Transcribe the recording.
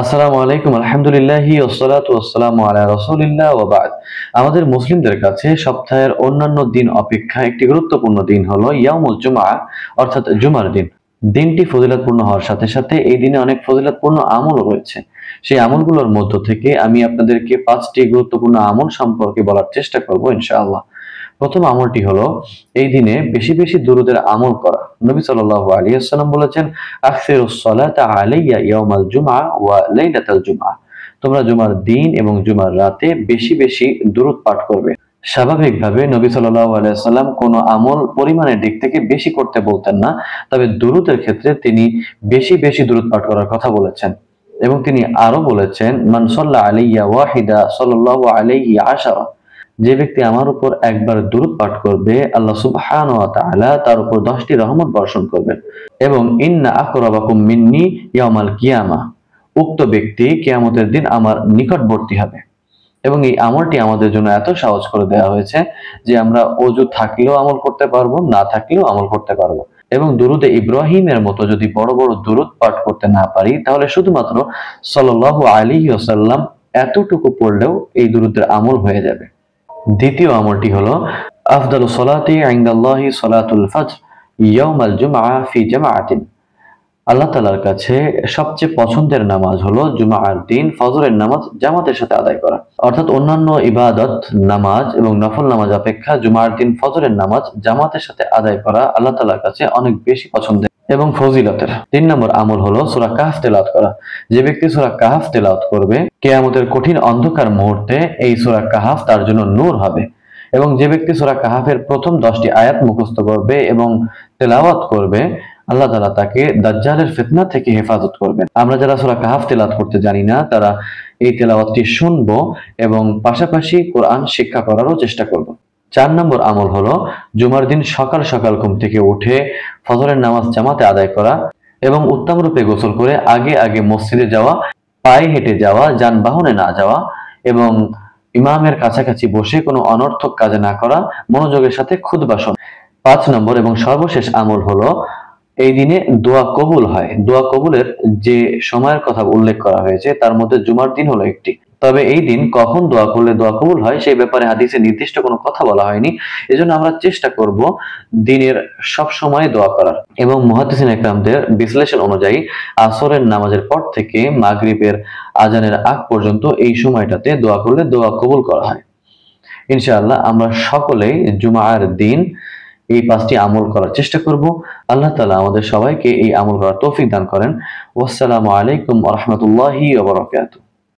আসসালামু আলাইকুম আলহামদুলিল্লাহি ওয়াসসালাতু ওয়াসসালামু আলা রাসূলিল্লাহ ওয়া বা'দ। আমাদের মুসলিমদের কাছে সপ্তাহের অন্যান্য দিন অপেক্ষা একটি গুরুত্বপূর্ণ দিন হলো ইয়াউমুল জুমআ, অর্থাৎ জুমার দিন। দিনটি ফজিলতপূর্ণ হওয়ার সাথে সাথে এই দিনে অনেক ফজিলতপূর্ণ আমলও রয়েছে। সেই আমলগুলোর মধ্য থেকে আমি আপনাদেরকে ৫টি গুরুত্বপূর্ণ আমল সম্পর্কে বলার চেষ্টা করব ইনশাআল্লাহ। প্রথম আমলটি হলো এই দিনে বেশি বেশি দুরূদের আমল করা। নবী সাল্লাল্লাহু আলাইহি ওয়াসাল্লাম বলেছেন, আকসিরুস সালাতা আলাইয়া ইয়াউমাল জুমআ ওয়া লাইলাতাল জুমআ। তোমরা জুমার দিন এবং জুমার রাতে বেশি বেশি দুরূদ পাঠ করবে। স্বাভাবিকভাবে নবী সাল্লাল্লাহু আলাইহি ওয়াসাল্লাম কোনো আমল পরিমাণের দিক থেকে বেশি করতে বলতেন না, তবে দুরূদের ক্ষেত্রে তিনি বেশি বেশি দুরূদ পাঠ করার কথা বলেছেন। এবং তিনি আরো বলেছেন, মান সাল্লা আলাইয়া ওয়াহিদা সাল্লাল্লাহু আলাইহি আশারা। যে ব্যক্তি আমার উপর একবার দুরূদ পাঠ করবে, আল্লাহ সুবহানাহু ওয়া তাআলা তার উপর 10টি রহমত বর্ষণ করবেন। এবং ইন্না আকরাবাকুম মিন্নি ইয়াউমাল কিয়ামা, উক্ত ব্যক্তি কিয়ামতের দিন আমার নিকটবর্তী হবে। এবং এই আমলটি আমাদের জন্য এত সহজ করে দেওয়া হয়েছে যে আমরা অজু থাকলেও আমল করতে পারবো, না থাকলেও আমল করতে পারবো। এবং দুরূদে ইব্রাহিমের মতো যদি বড় বড় দুরূদ পাঠ করতে না পারি, তাহলে শুধুমাত্র সাল্লাল্লাহু আলাইহি ওয়াসাল্লাম এতটুকু পড়লেও এই দুরূদের আমল হয়ে যাবে। দ্বিতীয় আমলটি হলো আফদালু সলাতি ইনদাল্লাহি সলাতুল ফজর ইয়াউমাল জুমআ ফি জামাআতিন। আল্লাহ তাআলার কাছে সবচেয়ে পছন্দের নামাজ হলো জুমার দিন ফজরের নামাজ জামাতের সাথে আদায় করা। অর্থাৎ অন্যান্য ইবাদত নামাজ এবং নফল নামাজ অপেক্ষা জুমার দিন ফজরের নামাজ জামাতের সাথে আদায় করা আল্লাহ তাআলার কাছে অনেক বেশি পছন্দের এবং ফজিলতের। ৩ নম্বর আমল হলো সূরা কাহফ তেলাওয়াত করা। যে ব্যক্তি সূরা কাহফ তেলাওয়াত করবে, কিয়ামতের কঠিন অন্ধকার মুহূর্তে এই সূরা কাহফ তার জন্য নূর হবে। এবং যে ব্যক্তি সূরা কাহফের প্রথম 10টি আয়াত মুখস্থ করবে এবং তেলাওয়াত করবে, আল্লাহ তাআলা তাকে দাজ্জালের ফিতনা থেকে হেফাজত করবেন। আমরা যারা সূরা কাহফ তেলাওয়াত করতে জানি না, তারা এই তেলাওয়াতটি শুনবো এবং পাশাপাশি কোরআন শিক্ষা করারও চেষ্টা করব। ৪ নম্বর আমল হলো জুমার দিন সকাল সকাল ঘুম থেকে উঠে ফজরের নামাজ জামাতে আদায় করা এবং উত্তম রূপে গোসল করে আগে আগে মসজিদে যাওয়া, পায়ে হেঁটে যাওয়া, যানবাহনে না যাওয়া এবং ইমামের কাছাকাছি বসে কোনো অনর্থক কাজে না করা, মনোযোগের সাথে খুতবা শোনা। ৫ নম্বর এবং সর্বশেষ আমল হলো এই দিনে দোয়া কবুল হয়। দোয়া কবুলের যে সময়ের কথা উল্লেখ করা হয়েছে তার মধ্যে জুমার দিন হলো একটি। তবে এই দিন কখন দোয়া করলে দোয়া কবুল হয় সেই ব্যাপারে হাদিসে নির্দিষ্ট কোনো কথা বলা হয়নি। এজন্য আমরা চেষ্টা করব দিনের সব সময় দোয়া করার। এবং মুহাদ্দিসিন ইকরামদের বিশ্লেষণ অনুযায়ী আসরের নামাজের পর থেকে মাগরিবের আজানের আগ পর্যন্ত এই সময়টাতে দোয়া করলে দোয়া কবুল করা হয়। ইনশাআল্লাহ আমরা সকলেই জুমার দিন এই 5টি আমল করার চেষ্টা করব। আল্লাহ তাআলা আমাদের সবাইকে এই আমল করার তৌফিক দান করেন। ওয়াসসালামু আলাইকুম ওয়া রাহমাতুল্লাহি ওয়া বারাকাতুহু।